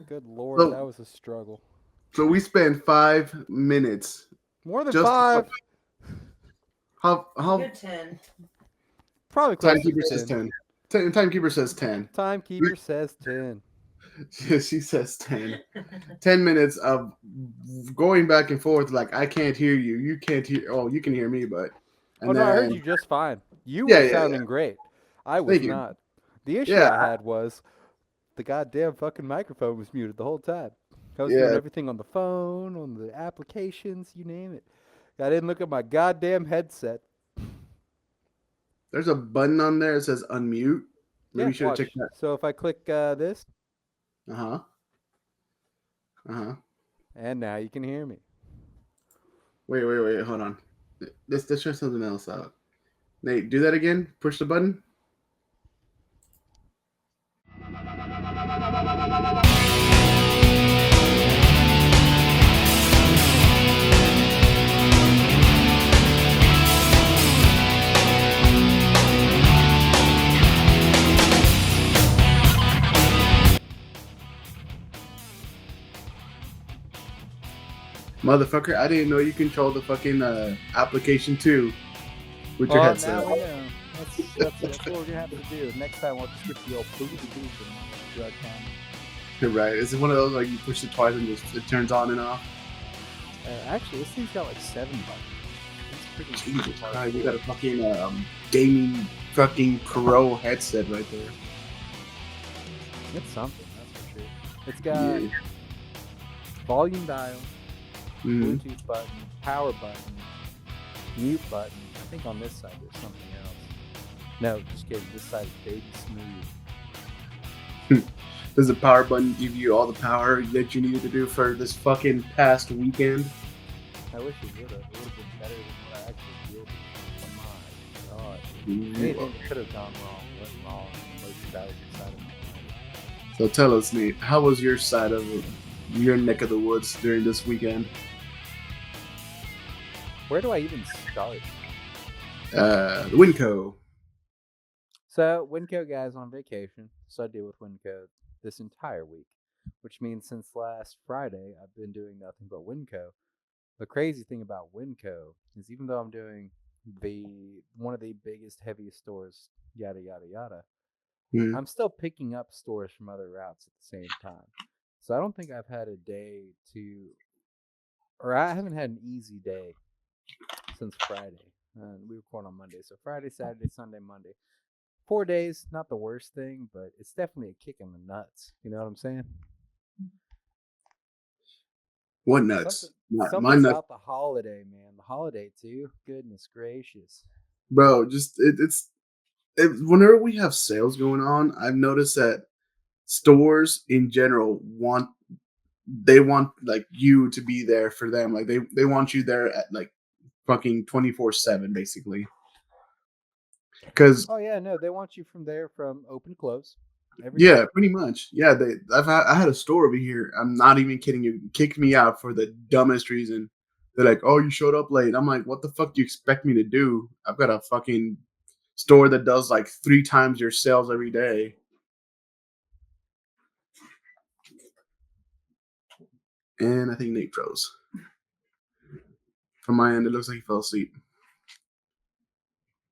Good Lord, that So, was a struggle. so we spent 5 minutes More than just five. how Good 10. Probably closer to timekeeper says 10. 10. Timekeeper says 10. Timekeeper says 10. She says 10. 10 minutes of going back and forth like I can't hear you, you can't hear, oh, you can hear me, but Oh, and no, I heard then you just fine. You yeah, were yeah, yeah. sounding great. I was Thank you. not. The issue Yeah, I had was the goddamn fucking microphone was muted the whole time. I was doing yeah. everything on the phone, on the applications, you name it. I didn't look at my goddamn headset. There's a button on there that says unmute. Maybe Yeah, you should have checked watch. that. So if I click this, Uh-huh. Uh-huh. and now you can hear me. Wait, hold on. Let's try something else out. Nate, do that again. Push the button. Motherfucker, I didn't know you control the fucking application too with your Well, headset. now we know. That's what we're gonna have to do. Next time we'll just get the old booty boot and drug camera. Right. Is it one of those like you push it twice and just it turns on and off? Actually, this thing's got like 7 buttons. It's pretty Jesus Christ, you got a fucking gaming fucking pro headset right there. It's something, that's for sure. It's got Yeah. volume dial, Mhm. Bluetooth button, power button, mute button. I think on this side there's something else. No, just kidding. This side is baby smooth. Does the power button give you all the power that you needed to do for this fucking past weekend? I wish it would have. It would have been better than what I actually did. Oh my god. Mhm. Anything could have gone wrong went wrong. Most that was excited. So tell us, Nate, how was your side of your neck of the woods during this weekend? Where do I even start? Winco. So, Winco guy's on vacation, so I deal with Winco this entire week, which means since last Friday, I've been doing nothing but Winco. The crazy thing about Winco is even though I'm doing one of the biggest, heaviest stores, yada yada yada, Mhm. I'm still picking up stores from other routes at the same time. So I don't think I've had a day to, or I haven't had an easy day since Friday. We record on Monday, so Friday, Saturday, Sunday, Monday. 4 days, not the worst thing, but it's definitely a kick in the nuts. You know what I'm saying? What Something, nuts? My something nuts, about the holiday, man. The holiday too. Goodness gracious. bro. Just whenever we have sales going on, I've noticed that stores in general want like you to be there for them. Like they want you there at like fucking 24/7 basically. Cuz Oh yeah, no, they want you from there from open to close every day. yeah, pretty much. Yeah, I had a store over here. I'm not even kidding you. Kicked me out for the dumbest reason. They're like, "Oh, you showed up late." I'm like, "What the fuck do you expect me to do? I've got a fucking store that does like 3 times your sales every day." And I think Nate froze. From my end, it looks like he fell asleep.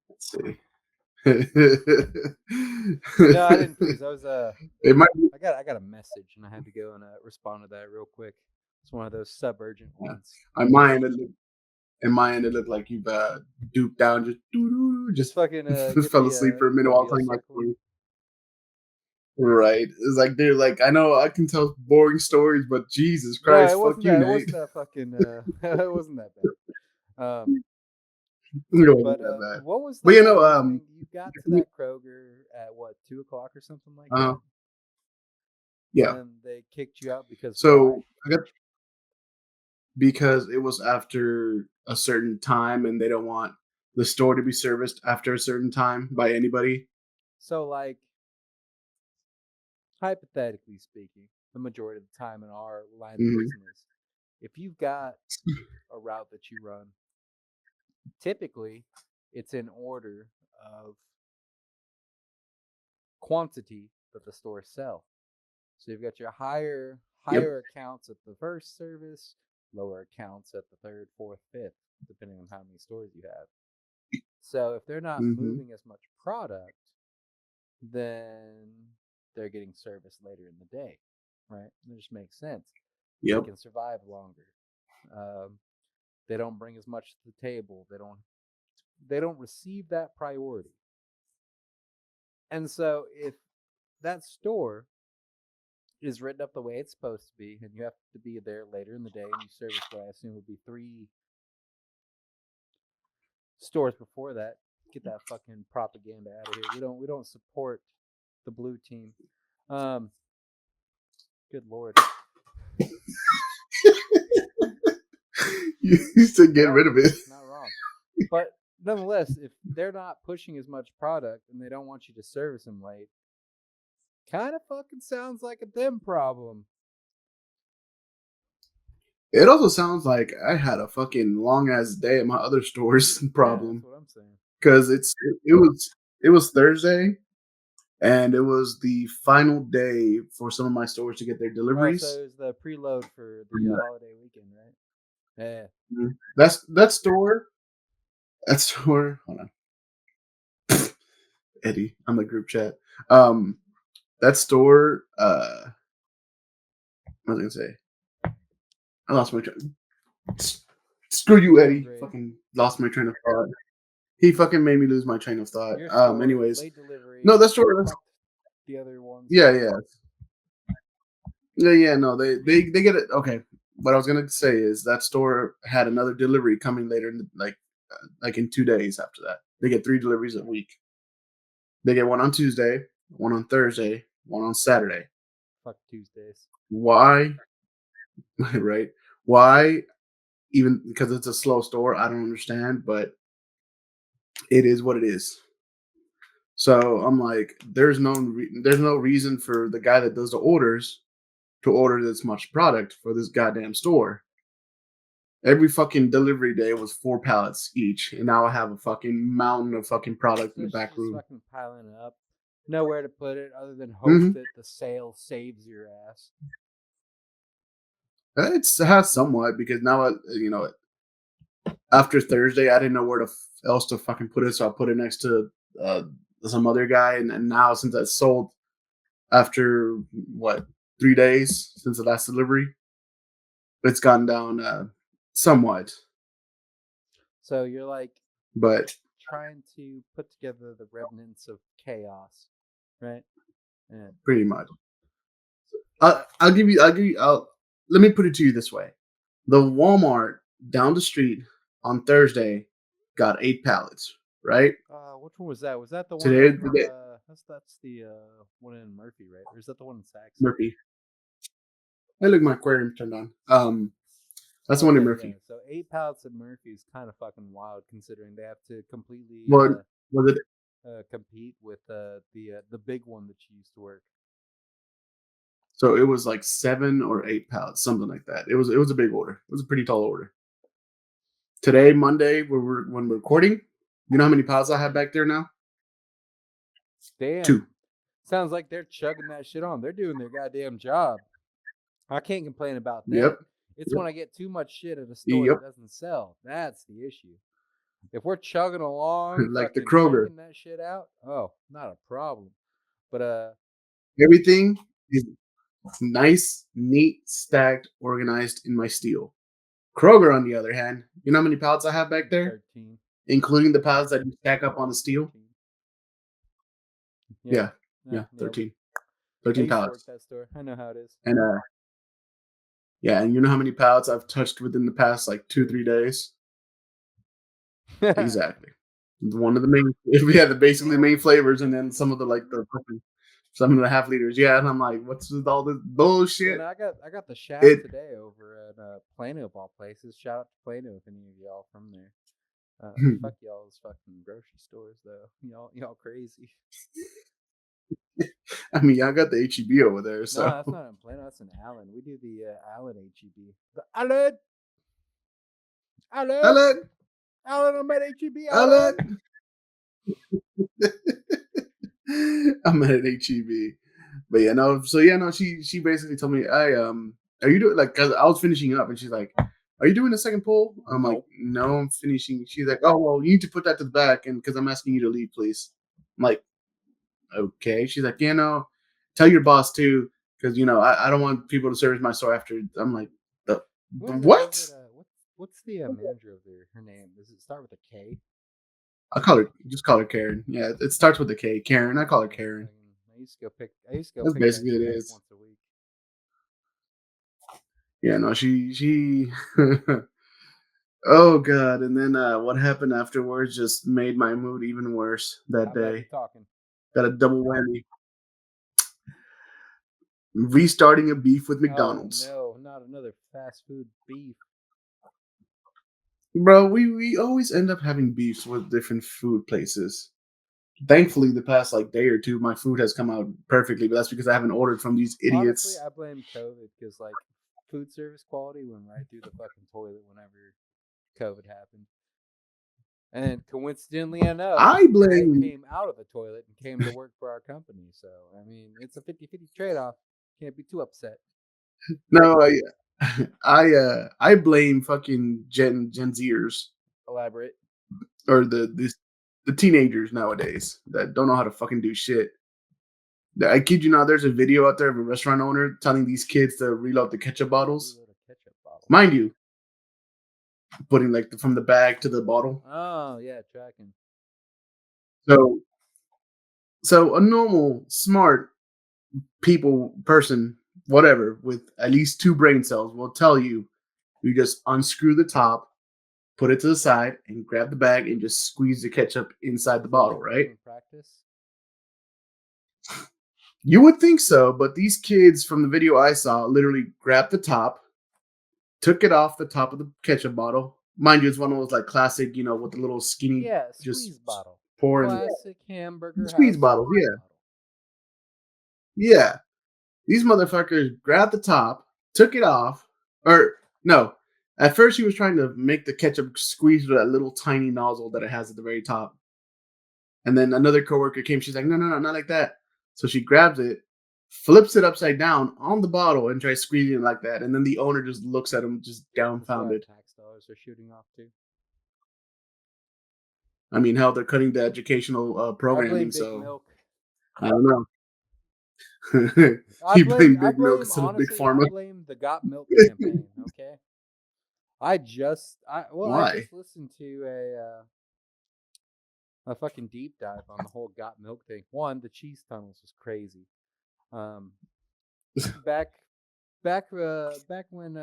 Let's see. it No, I didn't freeze. I was might. I got a message and I had to go and respond to that real quick. It's one of those sub-urgent Yeah. ones. On my end, in my end, it looked like you've duped down, Just just fucking just fell asleep for a minute while reveal playing my cycle. story. Right? It's like, dude, like I know I can tell boring stories, but Jesus No, Christ, fuck you, it Nate. wasn't that fucking it wasn't that bad. No, But that bad. what was But the reasoning? You got to that Kroger at what, 2 o'clock or something like uh, that, yeah. and they kicked you out because why? So I got because it was after a certain time, and they don't want the store to be serviced after a certain time by anybody. So like hypothetically speaking, the majority of the time in our line of Mhm. business, if you've got a route that you run, typically it's in order of quantity that the stores sell. So you've got your higher Yep. accounts at the first service, lower accounts at the third, fourth, fifth, depending on how many stores you have. So if they're not Mm-hmm. moving as much product, then they're getting service later in the day, right? It just makes sense. They Yep. can survive longer. They don't bring as much to the table. They don't receive that priority. And so if that store is written up the way it's supposed to be, and you have to be there later in the day, and you service what I assume would be 3 stores before that, get that fucking propaganda out of here. We don't support the blue team. Good lord. You said get rid of it. Not wrong. But nonetheless, if they're not pushing as much product and they don't want you to service them late, kind of fucking sounds like a them problem. It also sounds like I had a fucking long ass day at my other store's problem. Yeah, that's what I'm saying. Because it was Thursday, and it was the final day for some of my stores to get their Oh, deliveries. so it was the preload for the holiday weekend, right? Yeah. That store. Hold on, Eddie, on the group chat. That store. What was I gonna say? I lost my train. Screw you, Eddie. Great. Fucking lost my train of thought. He fucking made me lose my train of thought. Your store, Anyways, late delivery. no, that store. The other ones. Yeah. No, they get it. Okay, what I was gonna say is that store had another delivery coming later, like in 2 days after that. They get 3 deliveries a week. They get one on Tuesday, one on Thursday, one on Saturday. Fuck Tuesdays. Why? Right? Why? Even because it's a slow store, I don't understand, but it is what it is. So I'm like, there's no reason for the guy that does the orders to order this much product for this goddamn store. Every fucking delivery day was 4 pallets each, and now I have a fucking mountain of fucking product in the back room. Fucking piling it up. Nowhere to put it other than hope that the sale saves your ass. It has somewhat because now after Thursday I didn't know where else to fucking put it, so I put it next to some other guy, and now since I sold after 3 days since the last delivery, it's gone down somewhat. So you're like, but trying to put together the remnants of chaos, right? Yeah. Pretty much. I'll give you. Let me put it to you this way: the Walmart down the street on Thursday got 8 pallets. Right? Which one was that? Was that the one? Today, That's the one in Murphy, right? Or is that the one in Saks? Murphy. Hey, look, my aquarium turned on. That's the one in Murphy. Yeah. So 8 pallets at Murphy is kind of fucking wild, considering they have to completely was it? Compete with the big one that you used to work. So it was like 7 or 8 pallets, something like that. It was a big order. It was a pretty tall order. Today, Monday, when we're recording, you know how many pallets I have back there now? Damn. 2. Sounds like they're chugging that shit on. They're doing their goddamn job. I can't complain about that. Yep. It's when I get too much shit at a store that doesn't sell. That's the issue. If we're chugging along, like the Kroger, checking that shit out, oh, not a problem. But everything is nice, neat, stacked, organized in my steel. Kroger, on the other hand, you know how many pallets I have back there? 13. Including the pallets that you stack up on the steel? 13. Yeah, 13. 13 pallets. Work that store. I know how it is. And and you know how many pallets I've touched within the past 2-3 days? Exactly. One of the main, basically the main flavors, and then some of some of the half liters. Yeah, and I'm like, what's with all this bullshit? I got the shaft today over at Plano of all places. Shout out to Plano if any of y'all from there. Fuck y'all's fucking grocery stores though. Y'all crazy. I mean, y'all got the HEB over there, so. No, that's not in Plano. That's in Allen. We do the Allen HEB. The Allen. I'm at HEB. I'm at HEB. But yeah, no. So yeah, no. She basically told me, are you doing like? Cause I was finishing up, and she's like, are you doing a second pull? I'm like, Nope. no, I'm finishing. She's like, oh well, you need to put that to the back, and because I'm asking you to leave, please. I'm like, okay. She's like, yeah, no, tell your boss too, because I don't want people to service my store after. I'm like, the Was what? it what's the manager of there? Her name? Does it start with a K? I call her just call her Karen. Yeah, it starts with a K. Karen. I call her Karen. I used to go pick. I used to go That's pick that basically it shit up is. once a week. Yeah, no, she oh god, and then what happened afterwards just made my mood even worse that How bad we day. talking? Got a double whammy. Restarting a beef with Oh McDonald's. no, not another fast food beef. Bro, we always end up having beefs with different food places. Thankfully, the past like day or two, my food has come out perfectly, but that's because I haven't ordered from these Honestly, idiots. I blame COVID because like food service quality went right through the fucking toilet whenever COVID happened. And coincidentally enough, I I blame came out of the toilet and came to work for our company. So, I mean, it's a 50-50 trade off. Can't be too upset. no, I blame fucking Gen Zers Elaborate. or the teenagers nowadays that don't know how to fucking do shit. I kid you not, there's a video out there of a restaurant owner telling these kids to reload the ketchup bottles. Reload a ketchup bottle. Mind you, putting like from the bag to the bottle. Oh, yeah, tracking. So so a normal, smart person, whatever, with at least two brain cells will tell you you just unscrew the top, put it to the side, and grab the bag and just squeeze the ketchup inside the Is that bottle, what they do right? in practice? You would think so, but these kids from the video I saw literally grabbed the top, took it off the top of the ketchup bottle. Mind you, it's one of those like classic, with the little skinny, Yeah, just squeeze bottle. pouring Classic hamburger squeeze house bottles. squeeze Yeah, bottle. yeah. These motherfuckers grabbed the top, took it off, or no. At first, he was trying to make the ketchup squeeze with that little tiny nozzle that it has at the very top. And then another coworker came. She's like, no, no, no, not like that. So she grabs it, flips it upside down on the bottle, and tries squeezing it like that. And then the owner just looks at him, just That's where our dumbfounded. tax dollars are shooting off to. I mean, hell, they're cutting the educational I blame programming, Big so Milk. I don't know. You blame Big Milk instead of Big Honestly, I Pharma. blame the Got Milk campaign. Okay, I just Why? listened to a fucking deep dive on the whole Got Milk thing. One, the cheese tunnels was crazy. Um, back back when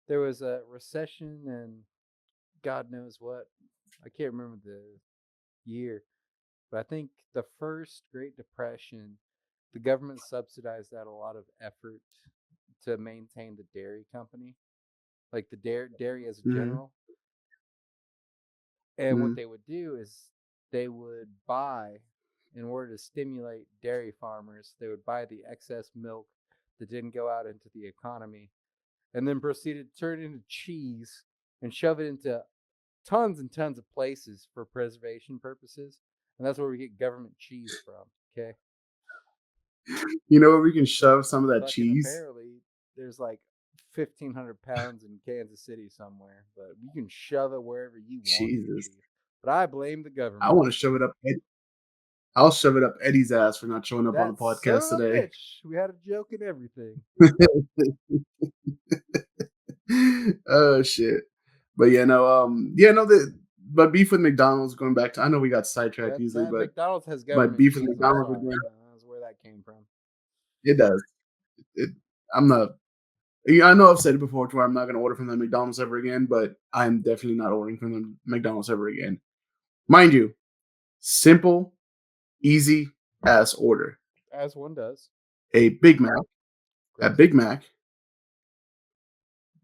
there was a recession and God knows what. I can't remember the year, but I think the first Great Depression, the government subsidized out a lot of effort to maintain the dairy company, like the dairy as a Mm-hmm. general. And what Mm-hmm. they would do is they would buy, in order to stimulate dairy farmers, they would buy the excess milk that didn't go out into the economy and then proceeded to turn it into cheese and shove it into tons and tons of places for preservation purposes. And that's where we get government cheese from. Okay. You know where we can shove some of that Fucking cheese? apparently there's like 1,500 pounds in Kansas City somewhere, but you can shove it wherever you want it to Jesus. be. But I blame the I government. want to shove it up. I'll shove it up Eddie's ass for not showing up on the That son podcast of a today. bitch. We had a joke and everything. Oh shit. But but beef with McDonald's going back to I know we got sidetracked easily, That but McDonald's has my government beef with cheese. I'm McDonald's sorry. again, That's where that came from. it does. It I'm not I know I've said it before to where I'm not gonna order from them McDonald's ever again, but I'm definitely not ordering from them McDonald's ever again. Mind you, simple, easy ass order. As one does. A Big Mac, a Gross. Big Mac,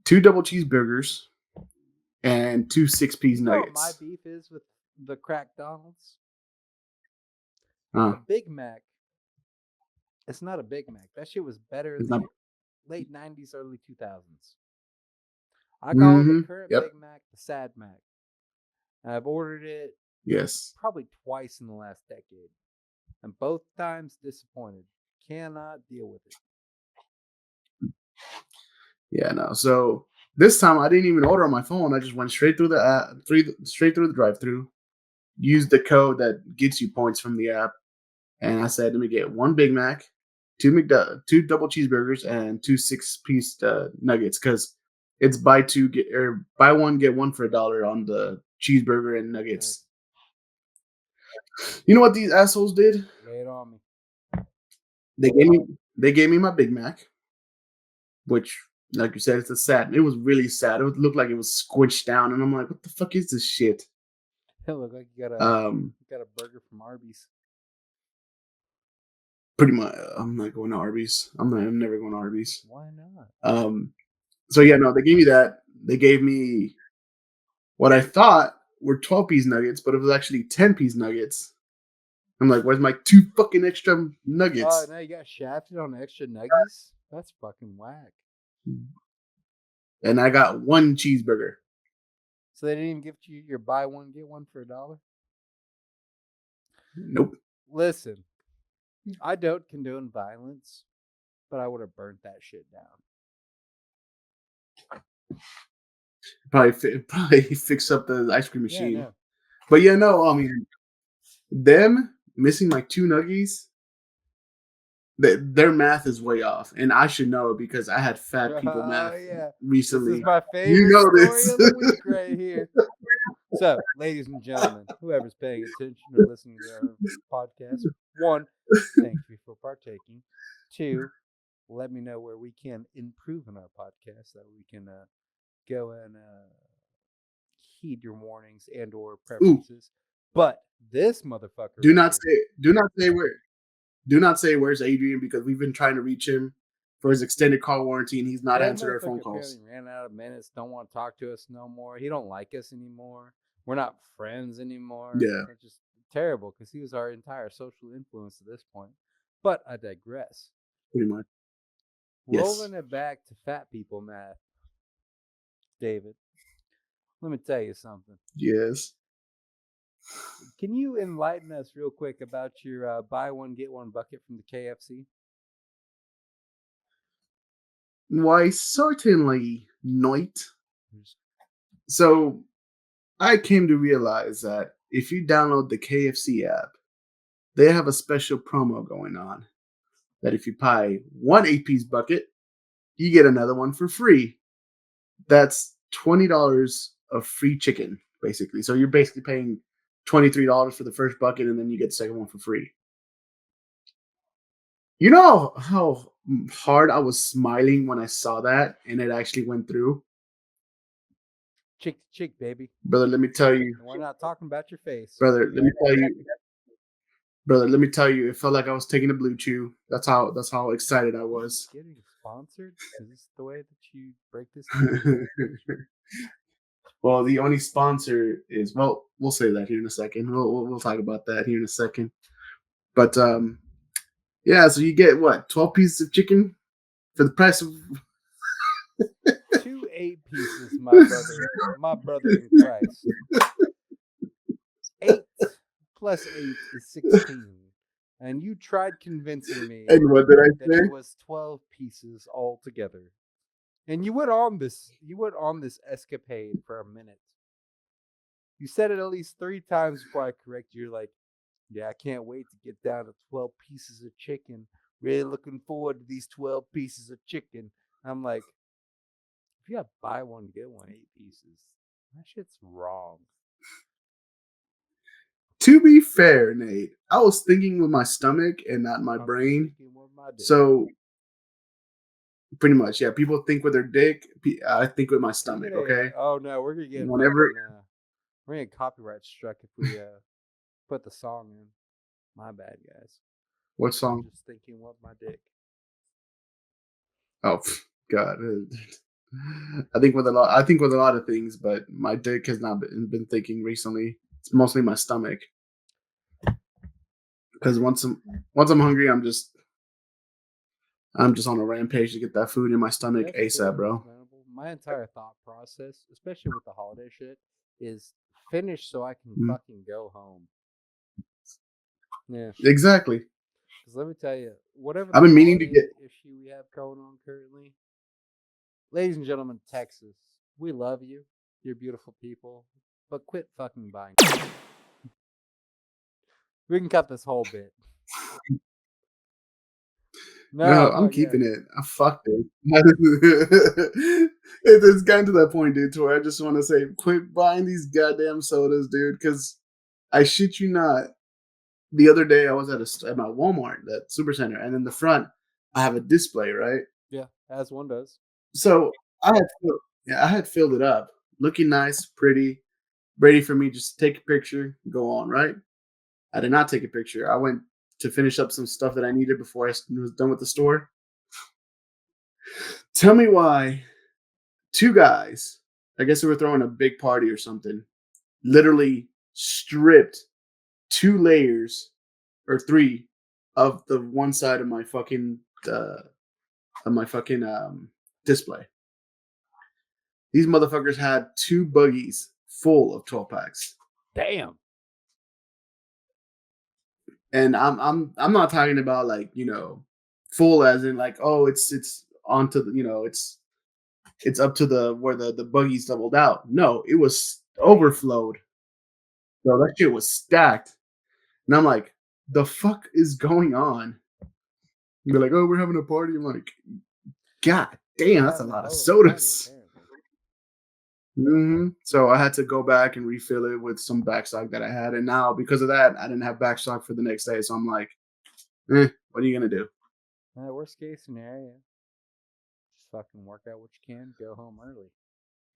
two double cheeseburgers, and two 6-piece You know what my nuggets. beef is with the crack Donalds? Uh, A Big Mac. It's not a Big Mac. That shit was better in it's not. the late 90s, early 2000s. I call the Mm-hmm. current Yep. Big Mac the Sad Mac. I've ordered it Yes. probably twice in the last decade, and both times disappointed. cannot deal with it. Yeah, no. So this time I didn't even order on my phone. I just went straight through the app, straight through the drive-through. Used the code that gets you points from the app, and I said, "Let me get one Big Mac, two double cheeseburgers, and two 6-piece nuggets because it's buy one get one for $1 on the cheeseburger and nuggets." You know what these assholes did? Lay it on me. They gave me my Big Mac, which, like you said, it's a sad. It was really sad. It looked like it was squished down, and I'm like, "What the fuck is this shit?" It looked like you got a burger from Arby's. Pretty much, I'm not going to Arby's. I'm never going to Arby's. Why not? So yeah, no, they gave me that. They gave me what I thought were 12-piece nuggets, but it was actually 10-piece nuggets. I'm like, where's my 2 fucking extra nuggets? Oh, now you got shafted on extra nuggies? That's fucking whack. And I got 1 cheeseburger. So they didn't even give you your buy one get one for $1? Nope. Listen, I don't condone violence, but I would have burnt that shit down. Probably fix up the ice cream machine. Yeah, no. But yeah, no, I mean, them missing like 2 nuggies, their math is way off, and I should know because I had fat people math recently. This is my favorite story of the week right here. So, ladies and gentlemen, whoever's paying attention or listening to our podcast, 1, thank you for partaking. 2, let me know where we can improve on our podcast so we can go and heed your warnings and or preferences. But this motherfucker, do not say where's Adrian, because we've been trying to reach him for his extended call warranty and he's not answered our phone calls. Ran out of minutes. Don't want to talk to us no more. He don't like us anymore. We're not friends anymore. Yeah, it's just terrible because he was our entire social influence at this point. But I digress. Pretty much. Rolling it back to fat people math, David. Let me tell you something. Yes. Can you enlighten us real quick about your buy one get one bucket from the KFC? Why, certainly not. So I came to realize that if you download the KFC app, they have a special promo going on. That if you buy one 8-piece bucket, you get another one for free. That's $20 of free chicken, basically. So you're basically paying $23 for the first bucket, and then you get the second one for free. You know how hard I was smiling when I saw that, and it actually went through? Chick to chick, baby. Brother, let me tell you. We're not talking about your face. Brother, let me tell you, it felt like I was taking a blue chew. That's how excited I was. Getting sponsored? Is this the way that you break this? Well, the only sponsor is, well, we'll say that here in a second. We'll talk about that here in a second. But yeah, so you get what, 12 pieces of chicken for the price of 2 8 pieces, my brother in Christ. 8 plus 8 is 16. And you tried convincing me and what did I say? that it was 12 pieces altogether. And you went on this escapade for a minute. You said it at least 3 times before I corrected you. You're like, yeah, I can't wait to get down to 12 pieces of chicken. Really looking forward to these 12 pieces of chicken. I'm like, if you got buy one, get one 8 pieces, that shit's wrong. To be fair, Nate, I was thinking with my stomach and not my brain. So pretty much, yeah. People think with their dick. I think with my stomach. Okay. Oh no, we're gonna get we're gonna get copyright struck if we put the song in. My bad, guys. What song? I'm just thinking with my dick. Oh God. I think with a lot of things, but my dick has not been thinking recently. It's mostly my stomach. Because once I'm hungry, I'm just on a rampage to get that food in my stomach ASAP, bro. My entire thought process, especially with the holiday shit, is finish so I can fucking go home. Yeah. Exactly. Because let me tell you, whatever I've the been meaning to holiday get. issue we have going on currently, ladies and gentlemen, Texas, we love you. You're beautiful people, but quit fucking buying. We can cut this whole bit. No, No, I'm yeah. keeping it. I fucked it. It's gotten to that point, dude, to where I just want to say, quit buying these goddamn sodas, dude. Because I shit you not, the other day I was at my Walmart, that Supercenter, and in the front I have a display, right? Yeah, as one does. So I had filled it up, looking nice, pretty, ready for me just to take a picture, go on, right? I did not take a picture. I went to finish up some stuff that I needed before I was done with the store. Tell me why two guys, I guess they were throwing a big party or something, literally stripped 2 layers or 3 of the one side uh, of my fucking display. These motherfuckers had 2 buggies full of 12 packs. Damn. And I'm not talking about like, full as in like, oh, it's onto the, it's up to the where the buggies doubled out. No, it was overflowed. So that shit was stacked. And I'm like, the fuck is going on? And they're like, oh, we're having a party. I'm like, God damn, that's a Having a lot of hell of a party, sodas. apparently. So I had to go back and refill it with some backstock that I had. And now because of that, I didn't have backstock for the next day. So I'm like, what are you going to do? Worst case scenario, just fucking work out what you can, go home early.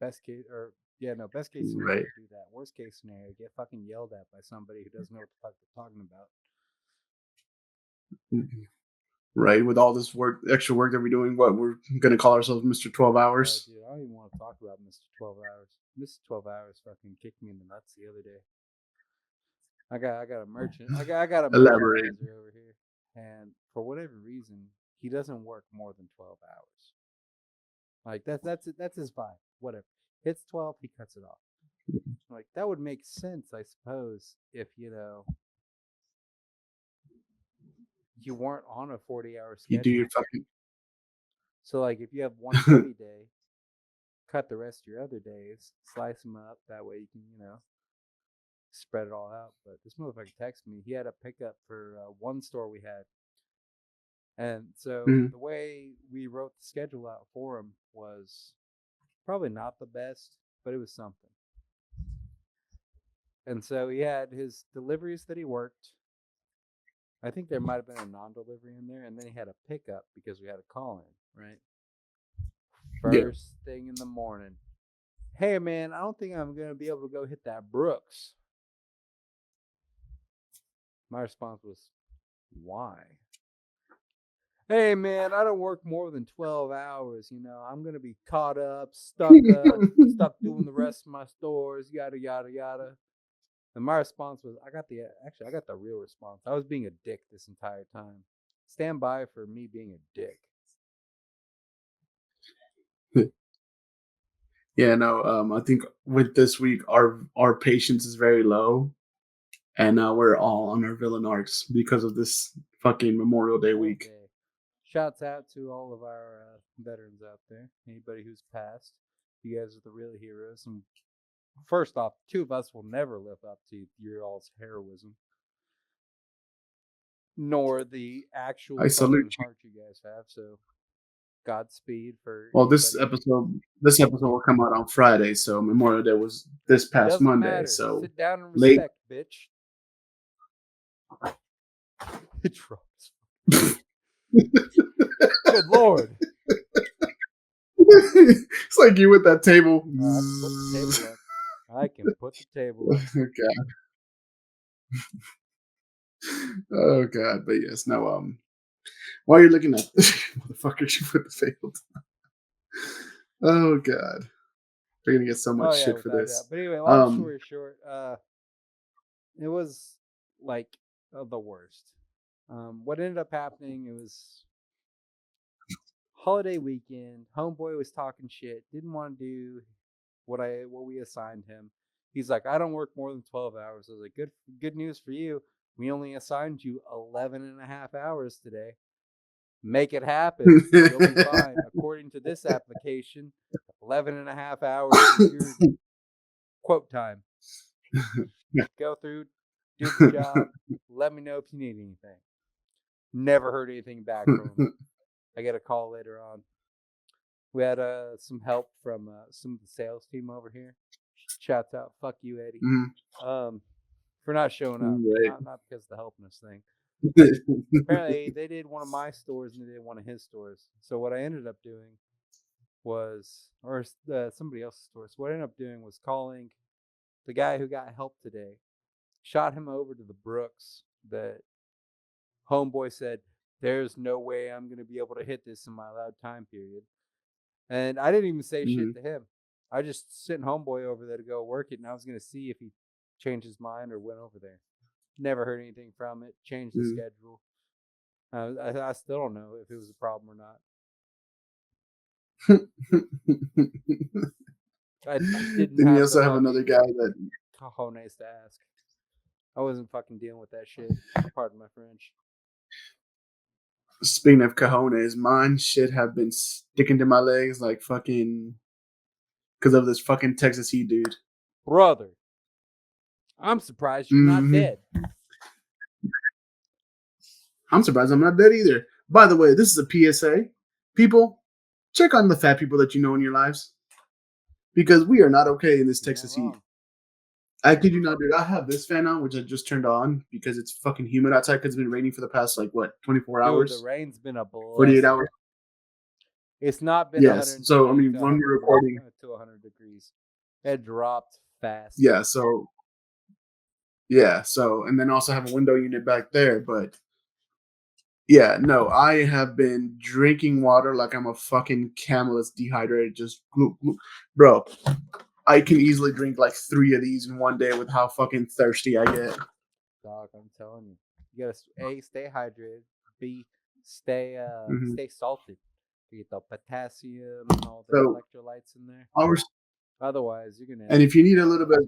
Best case, or yeah, no, best case scenario, Right. do that. Worst case scenario, get fucking yelled at by somebody who doesn't know what the fuck they're talking about. Right. With all this work, extra work that we're doing, what we're going to call ourselves Mr. 12 Oh, hours. dude, I don't even want to talk about Mr. 12 Hours. Mr. 12 Hours fucking kicked me in the nuts the other day. I got a merchant. I got a Elaborate. merchandiser over here, and for whatever reason, he doesn't work more than 12 hours. Like that's his vibe. Whatever. Hits 12, he cuts it off. Like that would make sense, I suppose, if you weren't on a 40-hour You do schedule. your fucking. So like if you have one heavy day, cut the rest of your other days, slice them up. That way you can spread it all out. But this motherfucker texted me. He had a pickup for one store we had, and so Mhm. the way we wrote the schedule out for him was probably not the best, but it was something. And so he had his deliveries that he worked. I think there might have been a non-delivery in there, and then he had a pickup because we had a call in, right? Yeah. First thing in the morning. Hey man, I don't think I'm gonna be able to go hit that Brooks. My response was, why? Hey man, I don't work more than 12 hours. I'm gonna be caught up, stuck doing the rest of my stores, yada yada yada. And my response was, I got the real response. I was being a dick this entire time. Stand by for me being a dick. Yeah, no, I think with this week, our patience is very low, and now we're all on our villain arcs because of this fucking Memorial Day week. Okay. Shouts out to all of our veterans out there. Anybody who's passed, you guys are the real heroes. And first off, two of us will never live up to your all's heroism, nor the actual I salute fucking you. heart you guys have. So, Godspeed for Well, anybody. this episode will come out on Friday, so Memorial Day was this past Doesn't Monday. matter. So Sit down and late. respect, bitch. It drops. Good lord. It's like you with that table. I can put the table up. I can put the table up. God. Oh God, but yes, no. While you're looking at motherfuckers, you put the table down. Oh God, we're gonna get so much Oh yeah, shit for without a doubt. this. But anyway, long story short, it was like the worst. What ended up happening? It was holiday weekend. Homeboy was talking shit. Didn't want to do what we assigned him. He's like, I don't work more than 12 hours. I was like, good news for you. We only assigned you 11 and a half hours today. Make it happen. You'll be fine. According to this application, 11 and a half hours is your quote time. Go through, do the job. Let me know if you need anything. Never heard anything back from him. I get a call later on. We had some help from some of the sales team over here. Shouts out, fuck you, Eddie, for not showing up. Right. Not because of the helpness thing. Apparently, they did one of my stores and they did one of his stores. So what I ended up doing was, or somebody else's store. So what I ended up doing was calling the guy who got help today. Shot him over to the Brooks that homeboy said, there's no way I'm going to be able to hit this in my allowed time period. And I didn't even say shit to him. I just sent homeboy over there to go work it, and I was going to see if he changed his mind or went over there. Never heard anything from it. Changed the schedule. I still don't know if it was a problem or not. I didn't then have you also the have another guy that cojones to ask. I wasn't fucking dealing with that shit. Pardon my French. Speaking of cojones, mine shit have been sticking to my legs like fucking because of this fucking Texas Heat dude. Brother, I'm surprised you're not dead. I'm surprised I'm not dead either. By the way, this is a PSA. People, check on the fat people that you know in your lives. Because we are not okay in this Texas heat. I kid you not, dude. I have this fan on, which I just turned on because it's fucking humid outside because it's been raining for the past, 24 hours? Dude, the rain's been a blessing. 48 hours. It's not been so, I mean, when we're recording to 100 degrees. It dropped fast. Yeah, so, and then also have a window unit back there, but yeah, no, I have been drinking water like I'm a fucking camel that's dehydrated, just bro. I can easily drink like 3 of these in one day with how fucking thirsty I get. Dog, I'm telling you. You gotta A, stay hydrated. B, stay salted. You get the potassium and all the electrolytes in there. Otherwise, you're gonna. And if you need a little bit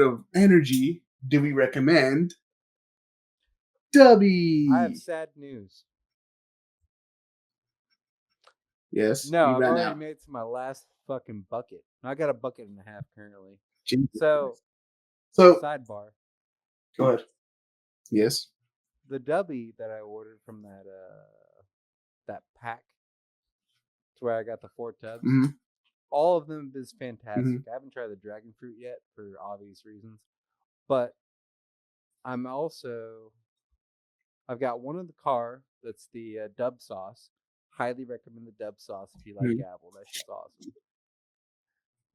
of energy, do we recommend Dubby? I have sad news. Yes. No, I've already made it to my last fucking bucket. I got a bucket and a half currently. So sidebar. Go ahead. Yes. The Dubby that I ordered from that pack, to where I got the 4 tubs. All of them is fantastic. I haven't tried the dragon fruit yet for obvious reasons, but I've got one in the car that's the Dub sauce. Highly recommend the Dub sauce if you like apple. That shit's awesome.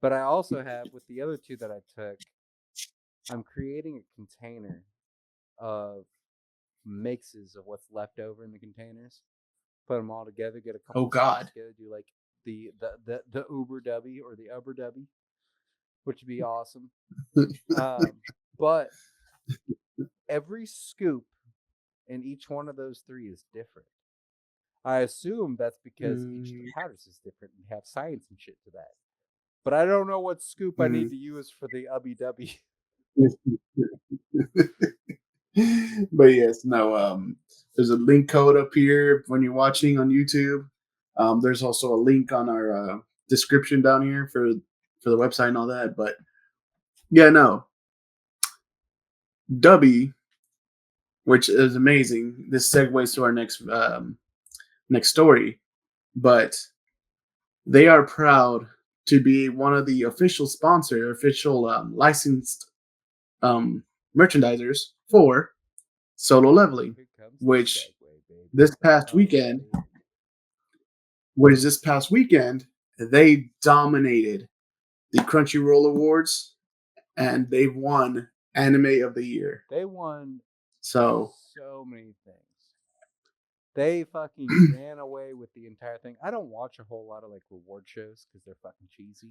But I also have, with the other 2 that I took, I'm creating a container of mixes of what's left over in the containers. Put them all together, get a couple together, do like the Uber Dubby or the Uber Dubby, which would be awesome. But every scoop in each one of those 3 is different. I assume that's because each of the powders is different and have science and shit to that. But I don't know what scoop I need to use for the Ubby Dubby. But yes, no, there's a link code up here when you're watching on YouTube. There's also a link on our description down here for the website and all that. But yeah, no, Dubby, which is amazing. This segues to our next story, but they are proud to be one of the official licensed merchandisers for Solo Leveling, which this past weekend they dominated the Crunchyroll Awards, and they won Anime of the Year. They won so many things. They fucking ran away with the entire thing. I don't watch a whole lot of reward shows because they're fucking cheesy.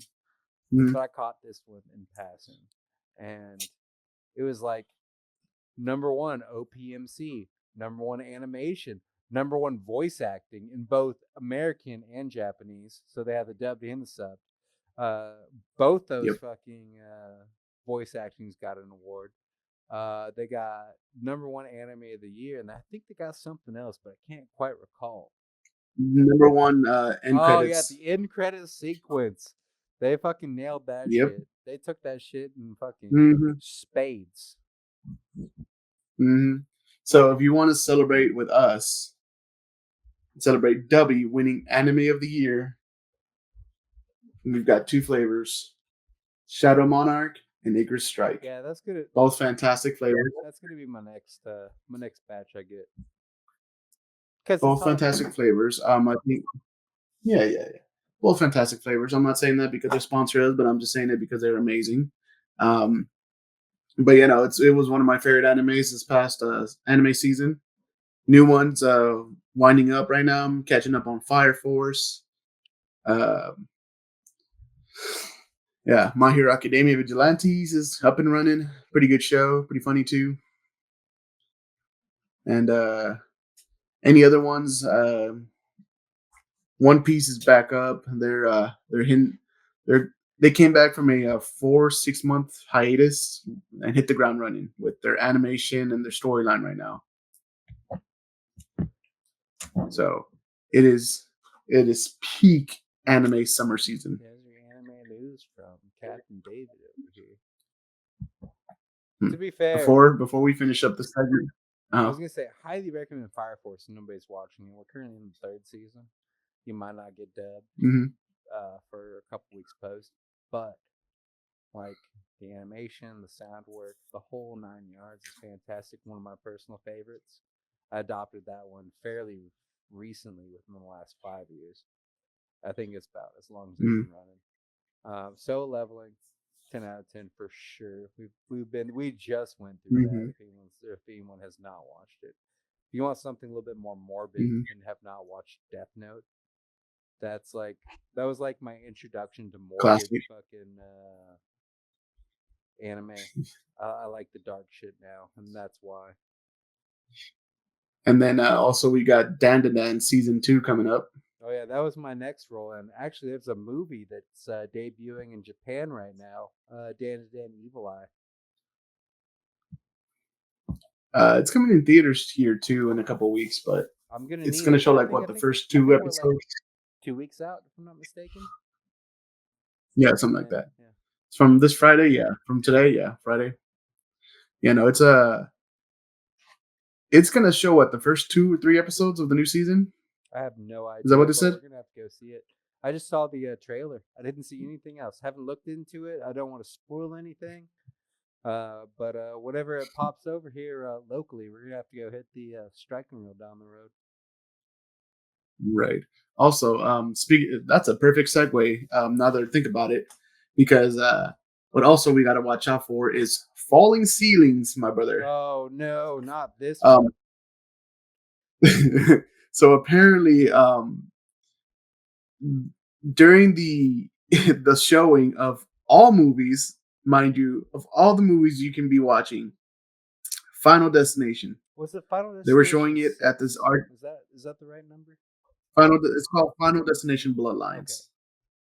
But I caught this one in passing. And it was number 1 OPMC, number 1 animation, number 1 voice acting in both American and Japanese. So they have the dubbed and the sub. Both those fucking voice acting's got an award. They got #1 anime of the year, and I think they got something else, but I can't quite recall. #1 end Oh yeah, credits. the end credit sequence. They fucking nailed that Yep. shit. They took that shit in fucking hmm spades. hmm So if you want to celebrate with us, celebrate W winning anime of the year, we've got 2 flavors: Shadow Monarch and Icarus Strike. Yeah, that's good. Both fantastic flavors. That's gonna be my next batch I get. Cause Both fantastic flavors. I think. Yeah. Both fantastic flavors. I'm not saying that because they're sponsored, but I'm just saying it because they're amazing. Um, but it was one of my favorite animes this past anime season. New ones winding up right now. I'm catching up on Fire Force. Yeah, My Hero Academia Vigilantes is up and running. Pretty good show. Pretty funny too. And any other ones? One Piece is back up. They came back from a 4-6 month hiatus and hit the ground running with their animation and their storyline right now. So it is peak anime summer season. There's your anime news from Captain David over here. To be fair, Before we finish up the segment, I was gonna say highly recommend Fire Force. If nobody's watching it. We're currently in the 3rd season. You might not get dubbed for a couple weeks post, but like the animation, the sound work, the whole 9 yards is fantastic. One of my personal favorites. I adopted that one fairly recently, within the last 5 years. I think it's about as long as it's been running. Solo Leveling, 10 out of 10 for sure. We just went through that. If anyone has not watched it, if you want something a little bit more morbid and have not watched Death Note, that was like my introduction to morbid fucking anime. I like the dark shit now, and that's why. And then also we got Dandadan season 2 coming up. Oh yeah, that was my next role, and actually there's a movie that's debuting in Japan right now. Dandadan Evil Eye. It's coming in theaters here too in a couple weeks, but it's gonna show the first 2 episodes. Like 2 weeks out, if I'm not mistaken. Yeah, something like that. Yeah. It's from this Friday, yeah. From today, yeah, Friday. It's gonna show the first 2 or 3 episodes of the new season. I have no idea. Is that what it said? We're gonna have to go see it. I just saw the trailer. I didn't see anything else. Haven't looked into it. I don't want to spoil anything. But whatever it pops over here locally, we're gonna have to go hit the striking reel down the road. Right. Also, that's a perfect segue. Now that I think about it, because what also we got to watch out for is falling ceilings, my brother. Oh no, not this one. So apparently, during the showing of all movies, mind you, of all the movies you can be watching, Final Destination. Was it Final Destination? They were showing it at this art. Is that the right number? It's called Final Destination Bloodlines. Okay.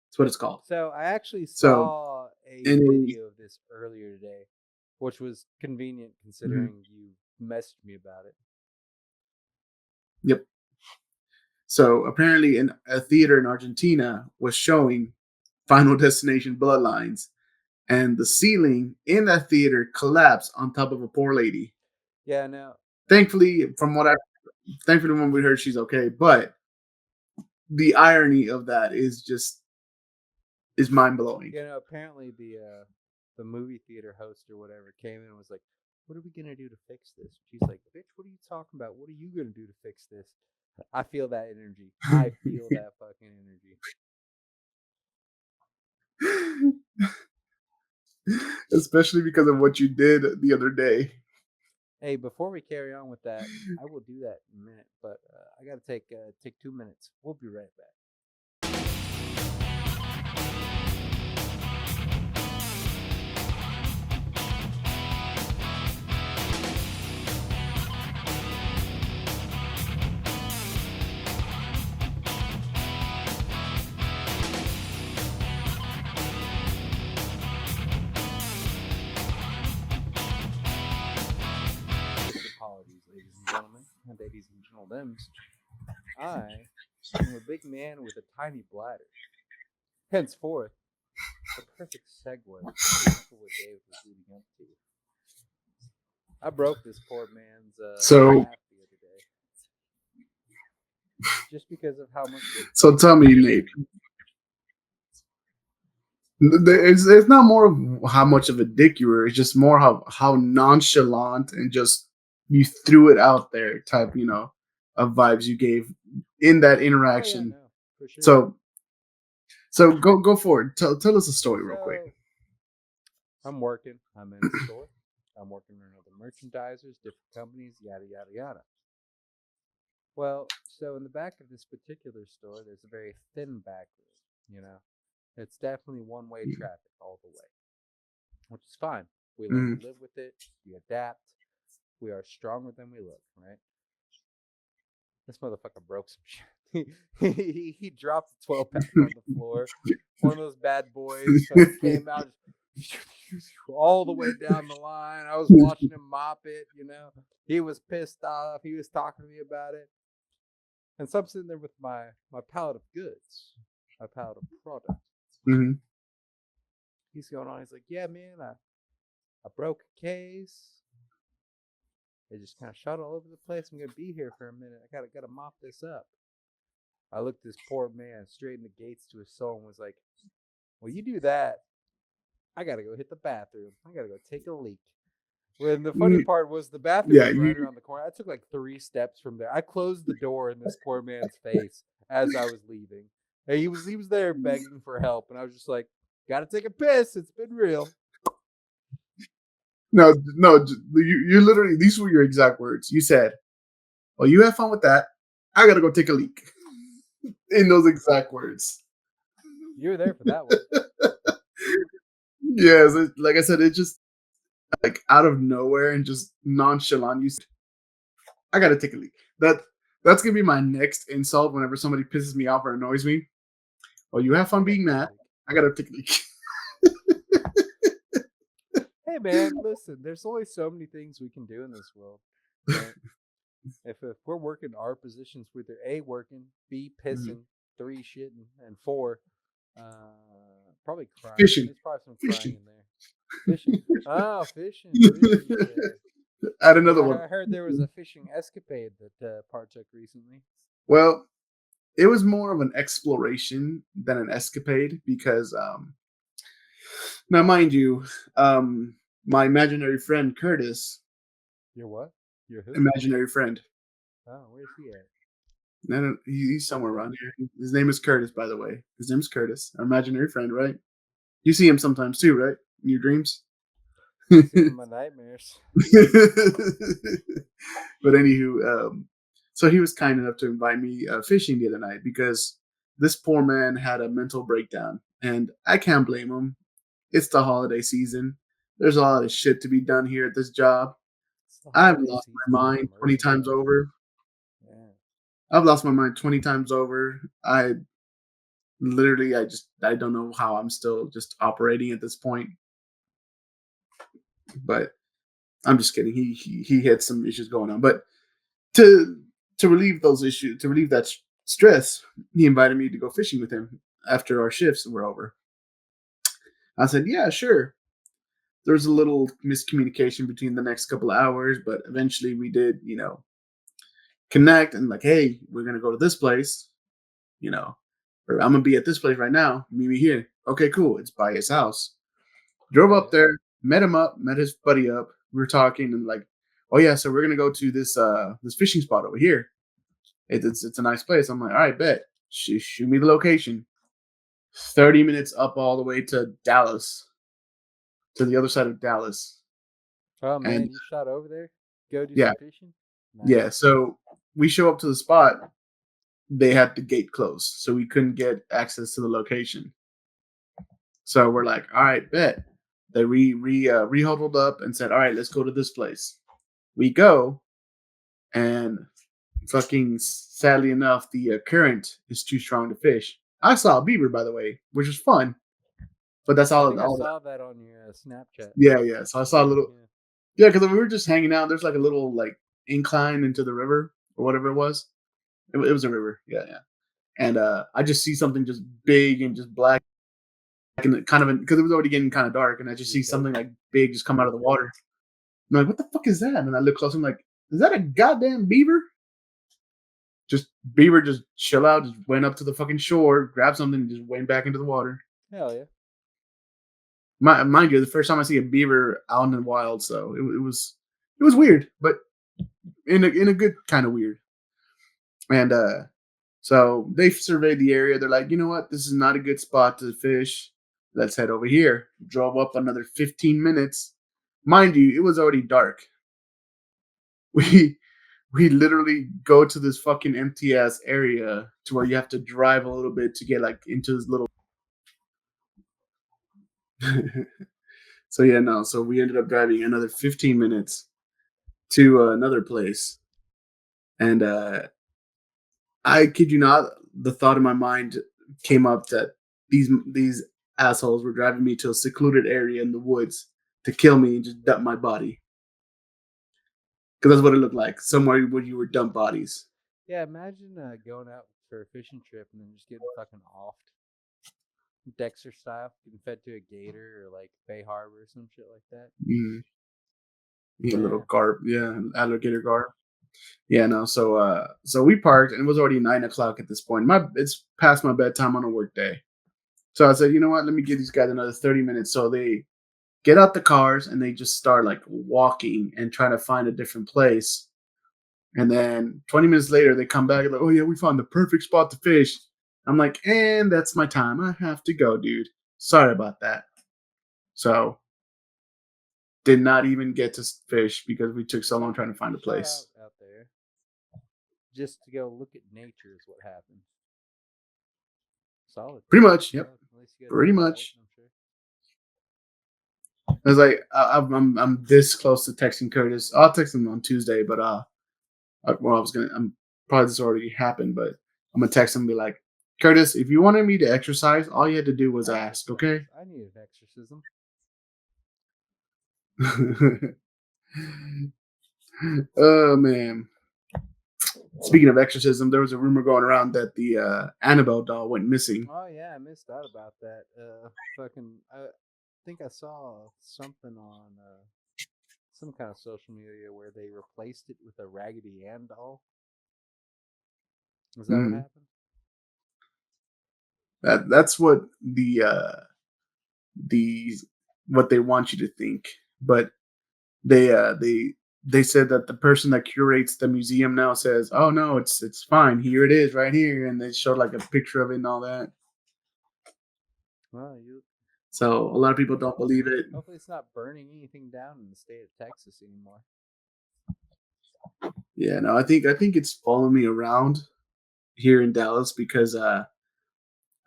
That's what it's called. So I actually saw a video of this earlier today, which was convenient considering you messaged me about it. Yep. So apparently a theater in Argentina was showing Final Destination Bloodlines, and the ceiling in that theater collapsed on top of a poor lady. Yeah, no. Thankfully, when we heard, she's okay, but the irony of that is mind blowing. You know, apparently the movie theater host or whatever came in and was like, "What are we gonna do to fix this?" She's like, "Bitch, what are you talking about? What are you gonna do to fix this?" I feel that energy. I feel that fucking energy. Especially because of what you did the other day. Hey, before we carry on with that, I will do that in a minute, but I gotta take 2 minutes. We'll be right back. small limbs, I am a big man with a tiny bladder. Henceforth, the perfect segue for what Dave was leading up to. I broke this poor man's So bath the other day just because of how much. so tell me, Nate. It's not more of how much of a dick you were. It's just more how nonchalant and just you threw it out there type, of vibes you gave in that Oh yeah, interaction. no, for sure. So go forward. Tell us a story real quick. So I'm working. I'm in a store. I'm working with other merchandisers, different companies, yada yada yada. Well, so in the back of this particular store, there's a very thin back room. It's definitely one-way traffic all the way, which is fine. We learn Mhm. to live with it. We adapt. We are stronger than we look, right? This motherfucker broke some shit. he dropped a 12-pack on the floor. One of those bad boys came out all the way down the line. I was watching him mop it. He was pissed off. He was talking to me about it. And so I'm sitting there with my palette of goods, my palette of product. Mhm. He's going on. He's like, yeah, man, I broke a case. They just kind of shot all over the place. I'm gonna be here for a minute. I gotta mop this up. I looked this poor man straight in the gates to his soul and was like, well, you do that. I gotta go hit the bathroom. I gotta go take a leak. When the funny part was the bathroom Yeah, was right around the corner. I took like 3 steps from there. I closed the door in this poor man's face as I was leaving. And he was there begging for help, and I was just like, gotta take a piss. It's been real. no, you literally, these were your exact words. You said, "Well, you have fun with that. I gotta go take a leak." In those exact words. You were there for that one. Yes, like I said, it just like out of nowhere and just nonchalant. You said, I gotta take a leak. That's gonna be my next insult whenever somebody pisses me off or annoys me. Well, you have fun being mad. I gotta take a leak. Hey man, listen, there's only so many things we can do in this world. Right? If we're working our positions, we're either A, working, B, pissing, 3, shitting, and 4, probably crying. Fishing. There's probably some crying in there. Fishing. Oh, fishing. Yeah. Add another one. I heard there was a fishing escapade that partook recently. Well, it was more of an exploration than an escapade because now mind you, my imaginary friend Curtis. Your what? Your who? Imaginary friend. Oh, where's he at? No, he's somewhere around here. His name is Curtis, by the way. His name's Curtis, our imaginary friend, right? You see him sometimes too, right? In your dreams. I see him in my nightmares. But anywho, so he was kind enough to invite me fishing the other night because this poor man had a mental breakdown, and I can't blame him. It's the holiday season. There's a lot of shit to be done here at this job. I've lost my mind 20 times over. Yeah. I've lost my mind 20 times over. I don't know how I'm still just operating at this point. But I'm just kidding. He had some issues going on. But to relieve those issues, to relieve that stress, he invited me to go fishing with him after our shifts were over. I said, yeah, sure. There's a little miscommunication between the next couple of hours, but eventually we did, connect and like, hey, we're gonna go to this place, or I'm gonna be at this place right now. Meet me here. Okay, cool. It's by his house. Drove up there, met his buddy up. We were talking and like, oh yeah, so we're gonna go to this fishing spot over here. It's a nice place. I'm like, all right, bet. Shoot me the location. 30 minutes up all the way to Dallas, to the other side of Dallas. Oh man, And you shot over there? Go do yeah, some fishing? Nice. yeah. So we show up to the spot. They had the gate closed, so we couldn't get access to the location. So we're like, all right, bet. They re-huddled up and said, all right, let's go to this place. We go, and fucking sadly enough, the current is too strong to fish. I saw a beaver, by the way, which was fun. But that's all. I saw that on your Snapchat. Yeah. So I saw a little. Yeah, because we were just hanging out. There's like a little like incline into the river, or whatever it was. It was a river. Yeah, yeah. And I just see something just big and just black, and kind of because it was already getting kind of dark, and I just see Okay. something like big just come out of the water. I'm like, what the fuck is that? And I look close. I'm like, is that a goddamn beaver? Just beaver, just chill out. Just went up to the fucking shore, grabbed something, and just went back into the water. Hell yeah. Mind you, the first time I see a beaver out in the wild, so it was weird, but in a good kind of weird. And so they surveyed the area. They're like, you know what? This is not a good spot to fish. Let's head over here. Drove up another 15 minutes. Mind you, it was already dark. We we literally go to this fucking empty ass area to where you have to drive a little bit to get like into this little. So yeah, no. So we ended up driving another 15 minutes to another place, and I kid you not, the thought in my mind came up that these assholes were driving me to a secluded area in the woods to kill me and just dump my body. Because that's what it looked like, somewhere where you were dump bodies. Yeah, imagine going out for a fishing trip and then just getting fucking offed. Dexter style, getting fed to a gator or like Bay Harbor or some shit like that. Mm, yeah, little Yeah. garb, yeah, alligator garb. Yeah, no. So we parked, and it was already 9 o'clock at this point. It's past my bedtime on a work day. So I said, you know what? Let me give these guys another 30 minutes. So they get out the cars and they just start like walking and trying to find a different place. And then 20 minutes later, they come back like, oh, yeah, we found the perfect spot to fish. I'm like, and that's my time. I have to go, dude. Sorry about that. So did not even get to fish because we took so long trying to find a Shout out place. out there. Just to go look at nature is what happened. Solid. Pretty much. Yep. Solid. At least you got Pretty sunlight, much. I'm sure. I was like, I'm this close to texting Curtis. I'll text him on Tuesday, but well, I'm probably this already happened, but I'm gonna text him and be like, Curtis, if you wanted me to exercise, all you had to do was ask, Exercise. okay? I need an exorcism. Oh man. Speaking of exorcism, there was a rumor going around that the Annabelle doll went missing. Oh yeah, I missed out about that. Fucking. I think I saw something on some kind of social media where they replaced it with a Raggedy Ann doll. Is that what Mm. happened? That's what the what they want you to think, but they said that the person that curates the museum now says, "Oh no, it's fine. Here it is, right here," and they showed like a picture of it and all that. Well, you. So a lot of people don't believe it. Hopefully, it's not burning anything down in the state of Texas anymore. Yeah, no, I think it's following me around here in Dallas because